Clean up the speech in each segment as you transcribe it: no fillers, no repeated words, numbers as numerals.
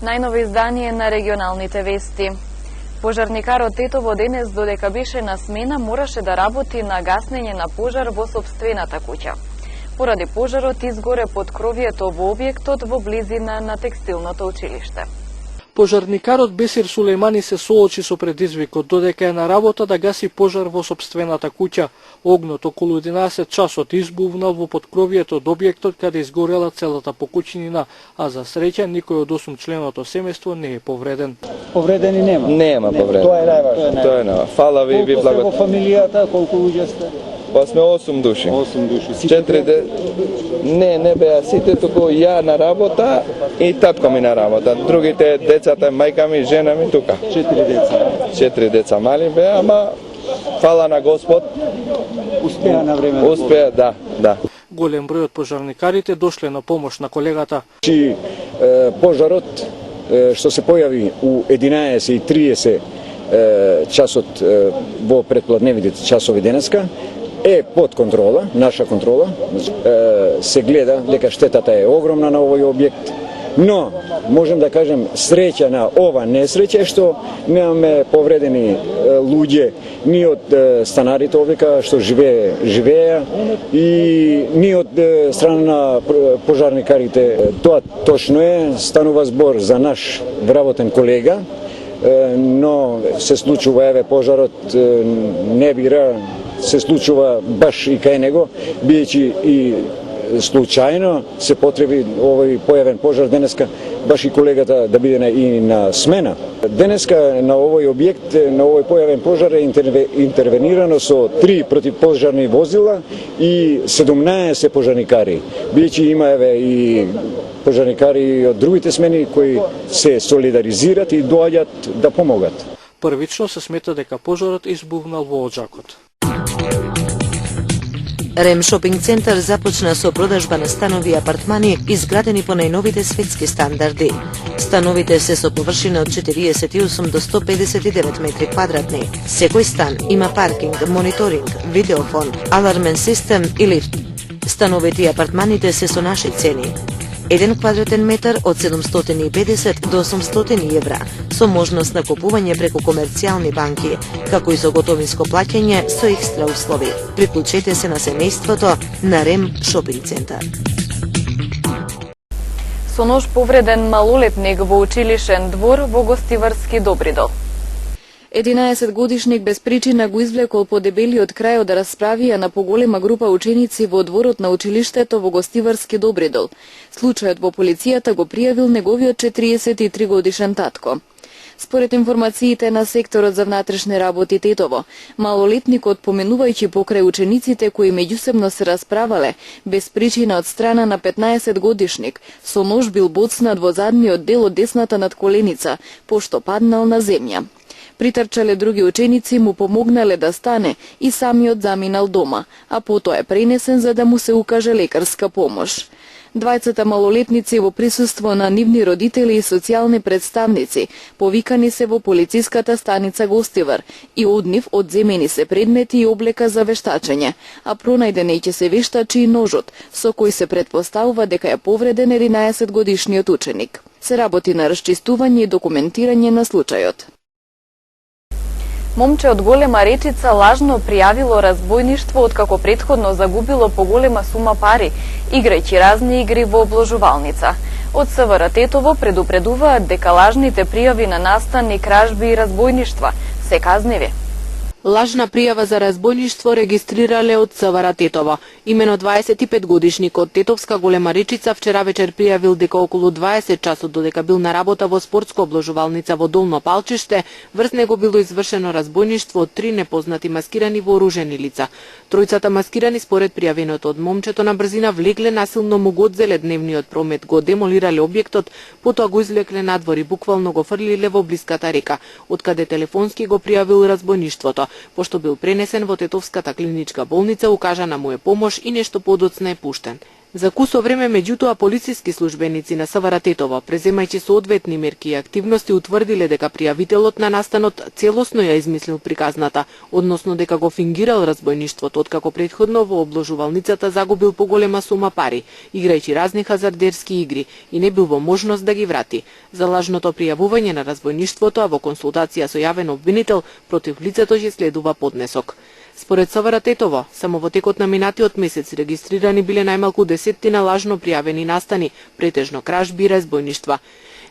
Најново издание на регионалните вести. Пожарникарот Тетово денес, додека беше на смена, мораше да работи на гаснење на пожар во сопствената куќа. Поради пожарот изгоре поткровието во објектот во близина на текстилното училиште. Пожарникарот Бесир Сулеймани се соочи со предизвикот додека е на работа да гаси пожар во сопствената куќа. Огнот околу 11 часот избувнал во поткровието од објектот каде изгорела целата покуќнина, а за среќа никој од 8 членото семејство не е повреден. Повредени нема? Нема повредени. Тоа е најважно. Тоа е најважно. Фала ви благодарам. Колку сте во фамилијата, колку луѓе сте? Па сме 8 души. 8 души. 4 Не беа сите, туку ја на работа и татко ми на работа. Другите децата, мајка ми, жена ми тука. 4 деца. 4 деца мали беа, ама фала на Господ. Успеа на време. Успеа, да. Голем број од пожарникарите дошле на помош на колегата. Пожарот што се појави у 11:30 часот во предпладневните часови денеска е под контрола, наша контрола. Се гледа дека штетата е огромна на овој објект, но можем да кажем среќа на ова несреќа е што немаме повредени луѓе ни од станарите овека што живееа и ни од страна на пожарникарите. Тоа точно е, станува збор за наш вработен колега, но се случува, еве, пожарот не бира, се случува баш и кај него, биејќи и случајно се потреби овој појавен пожар денеска, баш и колегата да биде и на смена. Денеска на овој објект, на овој појавен пожар е интервенирано со 3 противпожарни возила и 17 пожарникари. Биејќи има, еве, и пожарникари од другите смени кои се солидаризират и доаѓаат да помогат. Првично се смета дека пожарот избувнал во Оџакот. Рем шопинг центар започна со продажба на станови и апартмани изградени по најновите светски стандарди. Становите се со површина од 48 до 159 метри квадратни. Секој стан има паркинг, мониторинг, видеофон, алармен систем и лифт. Становите и апартманите се со наши цени. 1 квадратен метар од 750 до 800 евра, со можност на купување преку комерцијални банки, како и со готовинско плаќање со екстра услови. Приклучете се на семејството на Рем шопинг центар. Со нож повреден малолетник во училишен двор во Гостиварски Добридол. 11-годишник без причина го извлекол по дебелиот крај од расправија на поголема група ученици во дворот на училиштето во Гостиварски Добридол. Случајот во полицијата го пријавил неговиот 43 годишен татко. Според информациите на секторот за внатрешни работи Тетово, малолетникот, поминувајќи покрај учениците кои меѓусебно се расправале, без причина од страна на 15-годишник, со нож бил боцнат во задниот дел од десната надколеница, пошто паднал на земја. Притрчале други ученици, му помогнале да стане и самиот заминал дома, а потоа е пренесен за да му се укаже лекарска помош. Двајцата малолетници во присуство на нивни родители и социјални представници повикани се во полициската станица Гостивар и од нив одземени се предмети и облека за вештачење, а пронајден ќе се вештачи и ножот, со кој се претпоставува дека е повреден 11-годишниот ученик. Се работи на расчистување и документирање на случајот. Момче од Голема Речица лажно пријавило разбојништво откако претходно загубило поголема сума пари, играјќи разни игри во обложувалница. Од СВР Тетово предупредуваат дека лажните пријави на настани, кражби и разбојништва се казниви. Лажна пријава за разбојништво регистрирале од СВР Тетово. Имено 25-годишникот Тетовска Голема Речица вчера вечер пријавил дека околу 20 часот додека бил на работа во спортска обложувалница во Долно Палчиште, врз него било извршено разбојништво од 3 непознати маскирани вооружени лица. Тројцата маскирани според пријавеното од момчето на брзина влегле насилно му го одзеле дневниот промет, го демолирале објектот, потоа го извлекле надвор и буквално го фрлиле во блиската река, откаде телефонски го пријавил разбојништвото. Пошто бил пренесен во Тетовската клиничка болница, укажана му е помош и нешто подоцна е пуштен. За кусо време меѓутоа полициски службеници на СВР Тетово, преземајќи соодветни мерки и активности, утврдиле дека пријавителот на настанот целосно ја измислил приказната, односно дека го фингирал разбојништвото, откако претходно во обложувалницата загубил поголема сума пари, играјќи разни хазардерски игри и не бил во можност да ги врати. За лажното пријавување на разбојништвото, а во консултација со јавен обвинител, против лицето ќе следува поднесок. Според СВР Тетово, само во текот на минатиот месец регистрирани биле најмалку 10 лажно пријавени настани, претежно кражби и разбојништва.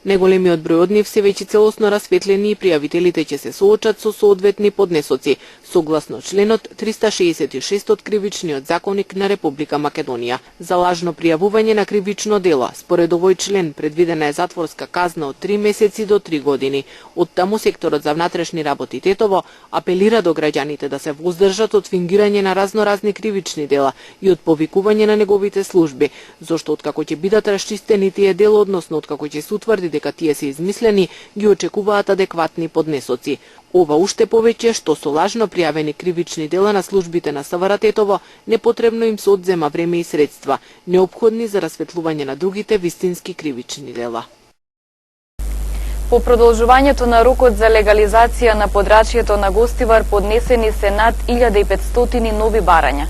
Неголемиот број од нив се веќе целосно расветлени и пријавителите ќе се соочат со соодветни поднесоци, согласно членот 366 од Кривичниот законник на Република Македонија. За лажно пријавување на кривично дело, според овој член, предвидена е затворска казна од 3 месеци до 3 години. Оттаму секторот за внатрешни работи Тетово апелира до граѓаните да се воздржат од фингирање на разноразни кривични дела и од повикување на неговите служби, зашто откако ќе бидат расчистени тие дела, односно откако ќе се утврди дека тие се измислени, ги очекуваат адекватни поднесоци. Ова уште повеќе што со лажно пријавени кривични дела на службите на СВР Тетово непотребно им се одзема време и средства, неопходни за расветлување на другите вистински кривични дела. По продолжувањето на рокот за легализација на подрачјето на Гостивар поднесени се над 1500 нови барања.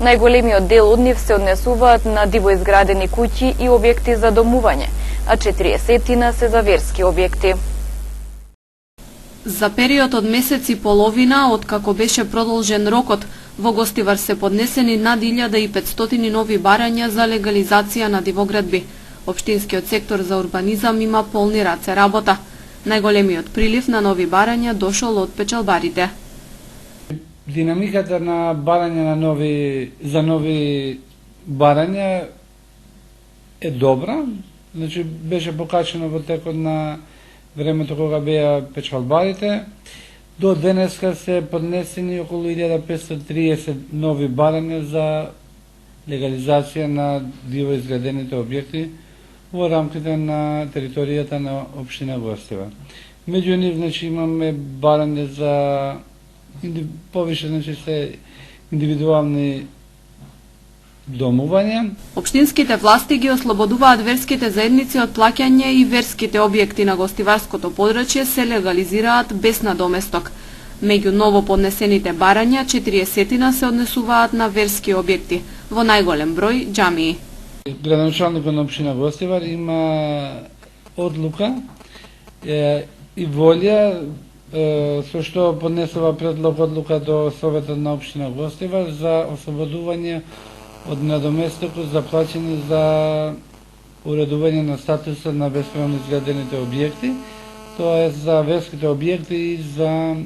Најголемиот дел од нив се однесуваат на дивоизградени куќи и објекти за домување, а 40 се за верски објекти. За период од месец и половина, откако беше продолжен рокот, во Гостивар се поднесени над 1500 нови барања за легализација на дивоградби. Општинскиот сектор за урбанизам има полни раце работа. Најголемиот прилив на нови барања дошол од печалбарите. Динамиката на барање на нови барања е добра. Значи беше покачено во текот на времето кога беа печалбарите. До денеска се поднесени околу 1530 нови барања за легализација на дивоизградените објекти во рамките на територијата на општина Гостивар. Меѓу нив, значи, имаме барање за повише, значи, се индивидуални домување. Општинските власти ги ослободуваат верските заедници од плаќање и верските објекти на гостиварското подрачје се легализираат без надоместок. Меѓу ново поднесените барања, 40 се однесуваат на верски објекти, во најголем број џамии. Градоначалникот на општина Гостивар има одлука и волја со што поднесува предлог одлука до Советот на општина Гостивар за ослободување од надоместокот за плаќање за уредување на статусот на бесправно изградените објекти, тоа е за верските објекти и за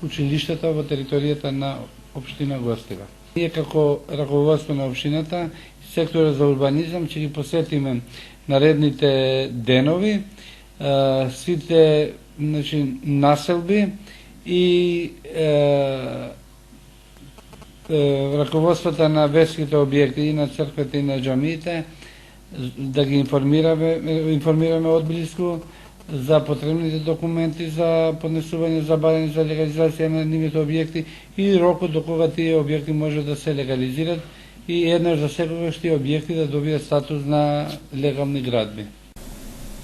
училиштата во територијата на општина Гостивар. Ние како раководство на општината, секторот за урбанизам, ќе ги посетиме наредните денови, сите, значи, населби и раководствата на верските објекти и на црквите и на џамиите, да ги информираме одблиску за потребните документи за поднесување за барање за легализација на нивните објекти и рокот до кога тие објекти може да се легализират и еднаш за секогаш тие објекти да добијат статус на легални градби.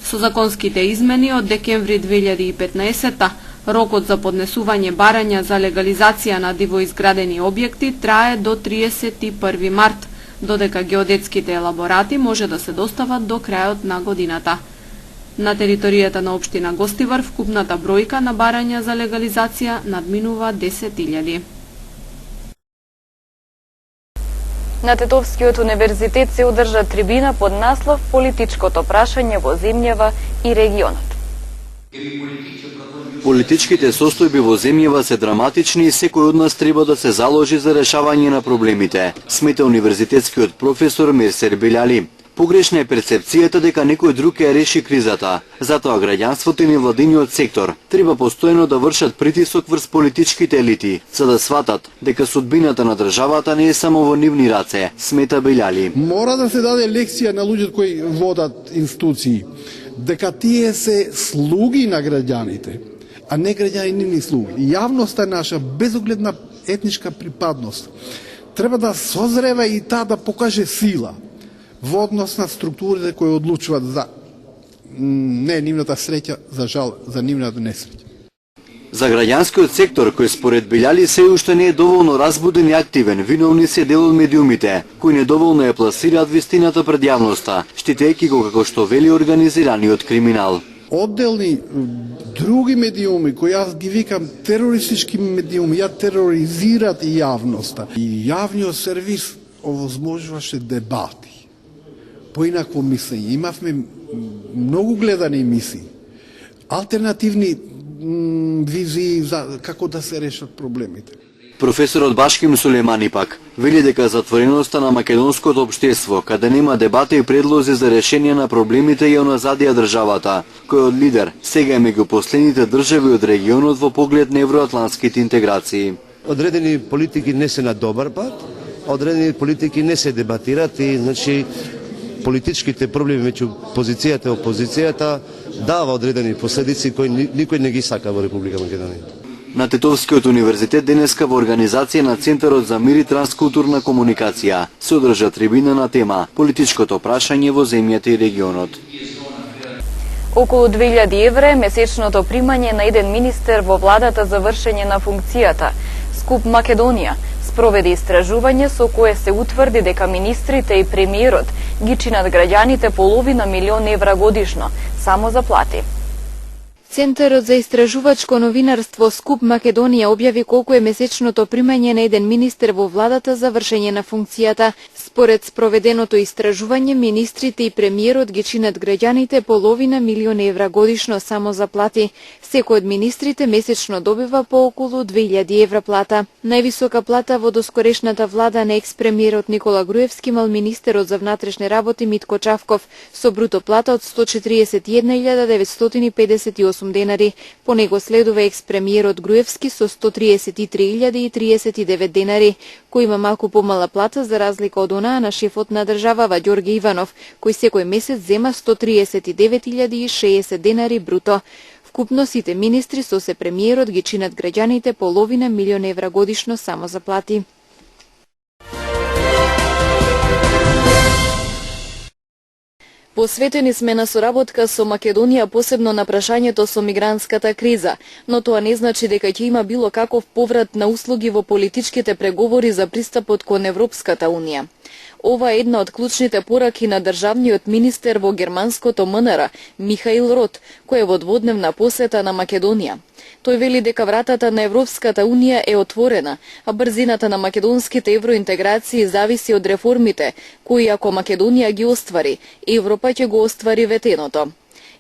Со законските измени од декември 2015 рокот за поднесување барања за легализација на дивоизградени објекти трае до 31 март, додека геодетските елаборати може да се достават до крајот на годината. На територијата на општина Гостивар вкупната бројка на барања за легализација надминува 10.000. На Тетовскиот универзитет се одржа трибина под наслов «Политичкото прашање во земјава и регионот». Политичките состојби во земјава се драматични и секој од нас треба да се заложи за решавање на проблемите, смета универзитетскиот професор Мерсер Белјали. Погрешна е перцепцијата дека некој друг ја реши кризата. Затоа граѓанството и невладиниот сектор треба постојано да вршат притисок врз политичките елити, за да сватат дека судбината на државата не е само во нивни раце, смета Белјали. Мора да се даде лекција на луѓето кои водат институции, дека тие се слуги на граѓаните, а не граѓани нивни слуги. Јавноста наша, без оглед на етничка припадност, треба да созрева и таа да покаже сила. во однос на структурите кои одлучуваат за не нивната среќа, за жал, за нивната несреќа. За граѓанскиот сектор, кој според Белјали се уште не е доволно разбуден и активен, виновни се дел од медиумите, кои недоволно ја пласираат вистината пред јавноста, штитејќи го како што вели организираниот криминал. Одделни други медиуми, кои јас ги викам терористички медиуми, ја тероризираат и јавноста. И јавниот сервис овозможуваше дебати, поинако мислење. Имавме многу гледани емисии, алтернативни визии за како да се решат проблемите. Професорот Башким Сулеймани пак вели дека затвореноста на македонското општество, каде нема дебата и предлози за решение на проблемите ја уназадија државата, кој од лидер сега е меѓу последните држави од регионот во поглед на евроатлантските интеграции. Одредени политики не се на добар пат, одредени политики не се дебатираат и значи политичките проблеми меѓу позицијата и опозицијата дава одредени последици кои никој не ги сака во Република Македонија. На Тетовскиот универзитет денеска во организација на Центарот за мир и транскултурна комуникација се одржа трибина на тема политичкото прашање во земјата и регионот. Околу 2000 евра е месечното примање на еден министер во владата за вршење на функцијата. Скуп Македонија спроведе истражување со кое се утврди дека министрите и премиерот ги чинат граѓаните половина милион евра годишно, само за плати. Центарот за истражувачко новинарство Скуп Македонија објави колку е месечното примање на еден министер во владата за вршење на функцијата. Според спроведеното истражување, министрите и премиерот ги чинат граѓаните половина милион евра годишно само за плати. Секој од министрите месечно добива по околу 2000 евра плата. Највисока плата во доскорешната влада на екс-премиерот Никола Груевски имал министерот за внатрешни работи Митко Чавков со бруто плата од 141.958 денари. По него следува екс-премиерот Груевски со 133.039 денари, кој има малку помала плата за разлика од онаа на шефот на државава Ѓорѓе Иванов, кој секој месец зема 139.060 денари бруто. Вкупно сите министри со се премиерот ги чинат граѓаните половина милион евра годишно само за плати. Посветени сме на соработка со Македонија, посебно на прашањето со мигрантската криза, но тоа не значи дека ќе има било каков поврат на услуги во политичките преговори за пристапот кон Европската Унија. Ова е една од клучните пораки на државниот министер во германското МНР, Михаил Рот, кој е во дводневна посета на Македонија. Тој вели дека вратата на Европската Унија е отворена, а брзината на македонските евроинтеграции зависи од реформите, кои ако Македонија ги оствари, Европа ќе го оствари ветеното.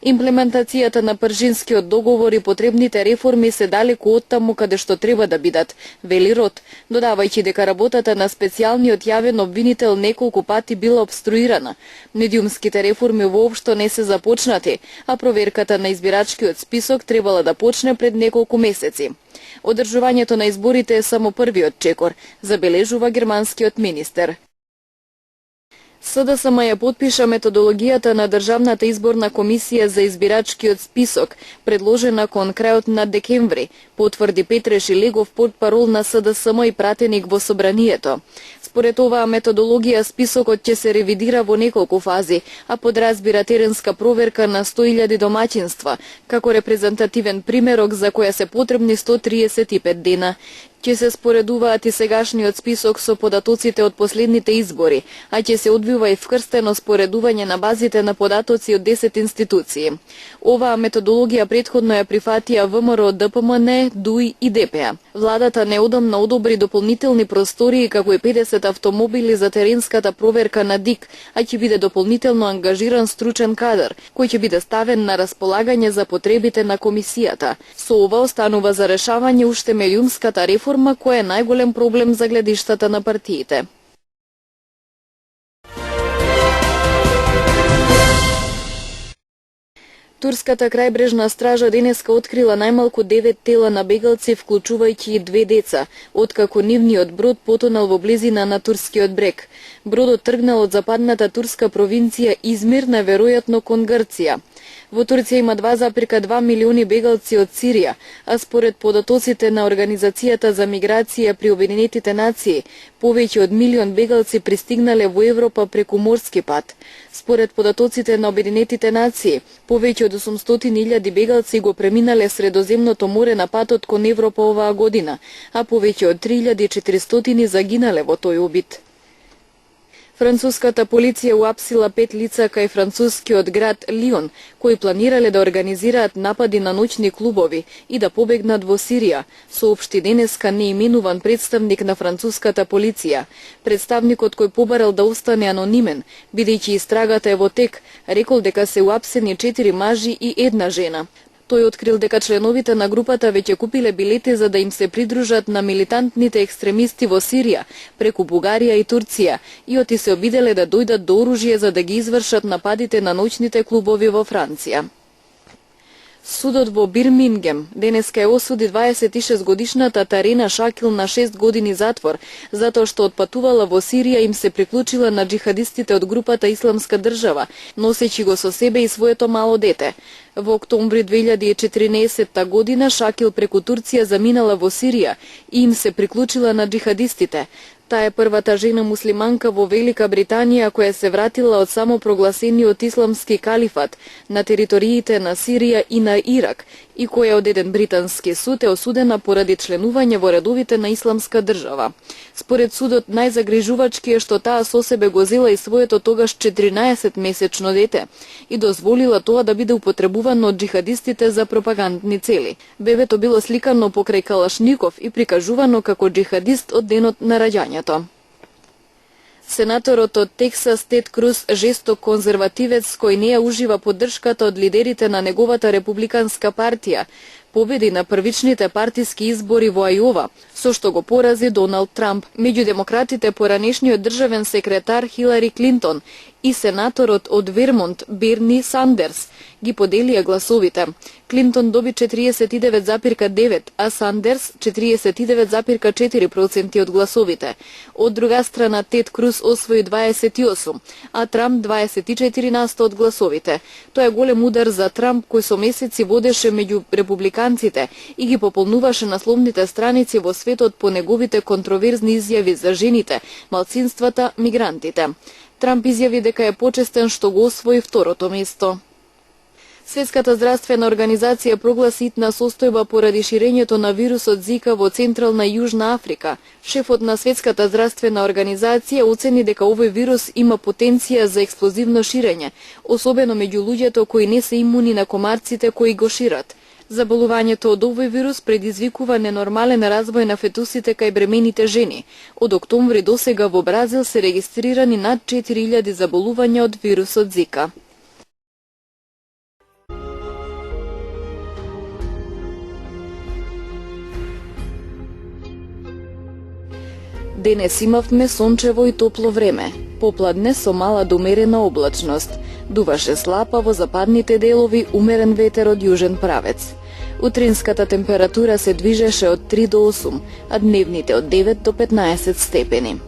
Имплементацијата на Пржинскиот договор и потребните реформи се далеку од таму каде што треба да бидат, вели Рот, додавајќи дека работата на специјалниот јавен обвинител неколку пати била обструирана. Медиумските реформи воопшто не се започнати, а проверката на избирачкиот список требала да почне пред неколку месеци. Одржувањето на изборите е само првиот чекор, забележува германскиот министер. СДСМ ја потпиша методологијата на Државната изборна комисија за избирачкиот список, предложена кон крајот на декември, потврди Петре Шилегов, портпарол на СДСМ и пратеник во собранието. Според оваа методологија списокот ќе се ревидира во неколку фази, а подразбира теренска проверка на 100.000 домаќинства, како репрезентативен примерок за која се потребни 135 дена. Ќе се споредуваат и сегашниот список со податоците од последните избори, а ќе се одвива и вкрстено споредување на базите на податоци од 10 институции. Оваа методологија претходно ја прифатија ВМРО, ДПМН, ДУИ и ДПА. Владата неодамна одобри дополнителни простории како и 50 автомобили за теренската проверка на ДИК, а ќе биде дополнително ангажиран стручен кадар, кој ќе биде ставен на располагање за потребите на комисијата. Со ова останува за решавање уште медиумската реформа, кој е најголем проблем за гледиштата на партиите. Турската крајбрежна стража денеска открила најмалку 9 тела на бегалци, вклучувајќи и 2 деца, откако нивниот брод потонал во близина на турскиот брег. Бродот тргнал од западната турска провинција Измир, наверојатно кон Грција. Во Турција има 2,2 милиони бегалци од Сирија, а според податоците на Организацијата за миграција при Обединетите нации, повеќе од милион бегалци пристигнале во Европа преку морски пат. Според податоците на Обединетите нации, повеќе од 800.000 бегалци го преминале Средоземното море на патот кон Европа оваа година, а повеќе од 3.400 загинале во тој обид. Француската полиција уапсила 5 лица кај францускиот град Лион, кои планирале да организираат напади на ноќни клубови и да побегнат во Сирија, соопшти денеска неименуван представник на француската полиција. Представникот кој побарал да остане анонимен, бидејќи истрагата е во тек, рекол дека се уапсени 4 мажи и 1 жена. Тој открил дека членовите на групата веќе купиле билети за да им се придружат на милитантните екстремисти во Сирија, преку Бугарија и Турција, и оти се обиделе да дојдат до оружје за да ги извршат нападите на ноќните клубови во Франција. Судот во Бирмингем денеска е осуди 26-годишната Тарина Шакил на 6 години затвор, затоа што отпатувала во Сирија им се приклучила на джихадистите од групата Исламска држава, носејќи го со себе и своето мало дете. Во октомври 2014 година Шакил преку Турција заминала во Сирија и им се приклучила на джихадистите. Таа е првата жена муслиманка во Велика Британија која се вратила од самопрогласениот исламски калифат на териториите на Сирија и на Ирак и која од еден британски суд е осудена поради членување во редовите на Исламска држава. Според судот, најзагрижувачки е што таа со себе го зела и своето тогаш 14-месечно дете и дозволила тоа да биде употребувано од джихадистите за пропагандни цели. Бебето било сликано покрај калашников и прикажувано како джихадист од денот на раѓањето. Сенаторот од Тексас Тед Круз, жесток конзервативец кој не ја ужива поддршката од лидерите на неговата републиканска партија, победи на првичните партиски избори во Ајова, со што го порази Доналд Трамп. Меѓу демократите поранешниот државен секретар Хилари Клинтон и сенаторот од Вермонт Берни Сандерс ги поделија гласовите. Клинтон доби 49,9, а Сандерс 49,4% од гласовите. Од друга страна, Тед Круз освои 28, а Трамп 24% од гласовите. Тоа е голем удар за Трамп, кој со месеци водеше меѓу републиканците и ги пополнуваше насловните страници во светот по неговите контроверзни изјави за жените, малцинствата, мигрантите. Трамп изјави дека е почестен што го освои второто место. Светската здравствена организација прогласи итна состојба поради ширењето на вирусот Зика во Централна и Јужна Африка. Шефот на Светската здравствена организација оцени дека овој вирус има потенција за експлозивно ширење, особено меѓу луѓето кои не се имуни на комарците кои го шират. Заболувањето од овој вирус предизвикува ненормален развој на фетусите кај бремените жени. Од октомври досега во Бразил се регистрирани над 4000 заболувања од вирусот Зика. Денес имавме сончево и топло време. Попладне со мала до умерена облачност. Дуваше слапа во западните делови, умерен ветер од јужен правец. Утринската температура се движеше од 3 до 8, а дневните од 9 до 15 степени.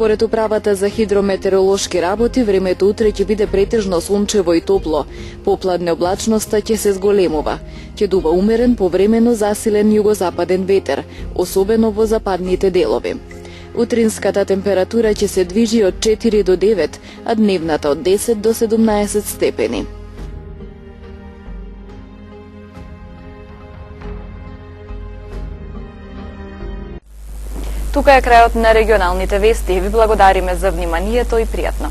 Според управата за хидрометеоролошки работи, времето утре ќе биде претежно сончево и топло. Попладне облачноста ќе се зголемува. Ќе дува умерен, повремено засилен југозападен ветер, особено во западните делови. Утринската температура ќе се движи од 4 до 9, а дневната од 10 до 17 степени. Тука е крајот на регионалните вести. Ви благодариме за вниманието и пријатно.